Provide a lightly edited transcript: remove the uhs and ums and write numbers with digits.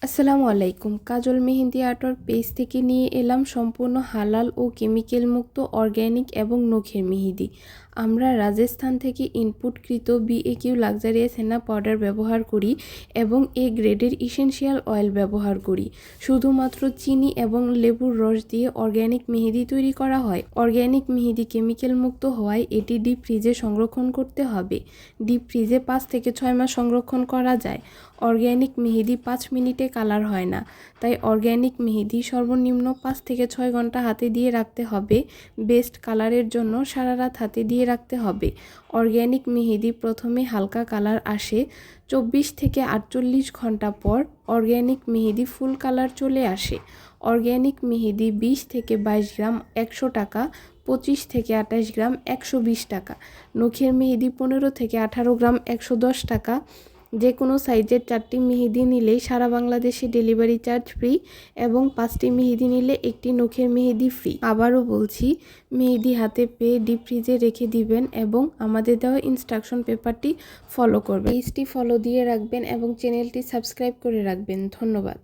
আসসালামু আলাইকুম। কাজল মেহেন্দি আর্টর পেজ থেকে নিয়ে এলাম সম্পূর্ণ হালাল ও কেমিক্যাল মুক্ত অর্গ্যানিক এবং নখের মেহেদি। আমরা রাজস্থান থেকে ইনপুটকৃত BAQ লাক্সারিয়াস হেনা পাউডার ব্যবহার করি এবং এ গ্রেডের ইসেনশিয়াল অয়েল ব্যবহার করি। শুধুমাত্র চিনি এবং লেবুর রস দিয়ে অর্গ্যানিক মেহেদি তৈরি করা হয়। অর্গ্যানিক মেহেদি কেমিক্যাল মুক্ত হওয়ায় এটি ডিপ ফ্রিজে সংরক্ষণ করতে হবে। ডিপ ফ্রিজে 5 থেকে 6 মাস সংরক্ষণ করা যায়। অর্গ্যানিক মেহেদি 5 মিনিটে কালার হয় না, তাই অর্গ্যানিক মেহেদি সর্বনিম্ন 5 থেকে 6 ঘন্টা হাতে দিয়ে রাখতে হবে। বেস্ট কালারের জন্য সারা রাত হাতে দিয়ে রাখতে হবে। অর্গ্যানিক মেহেদি প্রথমে হালকা কালার আসে, 24 থেকে 48 ঘন্টা পর অর্গ্যানিক মেহেদি ফুল কালার চলে আসে। অর্গ্যানিক মেহেদি 20 থেকে 22 গ্রাম 100 টাকা, 25 থেকে 28 গ্রাম 120 টাকা। নখের মেহেদি 15 থেকে 18 গ্রাম 110 টাকা। যে কোনো সাইজের 4টি মেহেদি নিলেই সারা বাংলাদেশে ডেলিভারি চার্জ ফ্রি এবং 5টি মেহেদি নিলে একটি নখের মেহেদি ফ্রি। আবারও বলছি, মেহেদি হাতে পেয়ে ডিপ ফ্রিজে রেখে দিবেন এবং আমাদের দেওয়া ইনস্ট্রাকশন পেপারটি ফলো করবেন। পেজটি ফলো দিয়ে রাখবেন এবং চ্যানেলটি সাবস্ক্রাইব করে রাখবেন। ধন্যবাদ।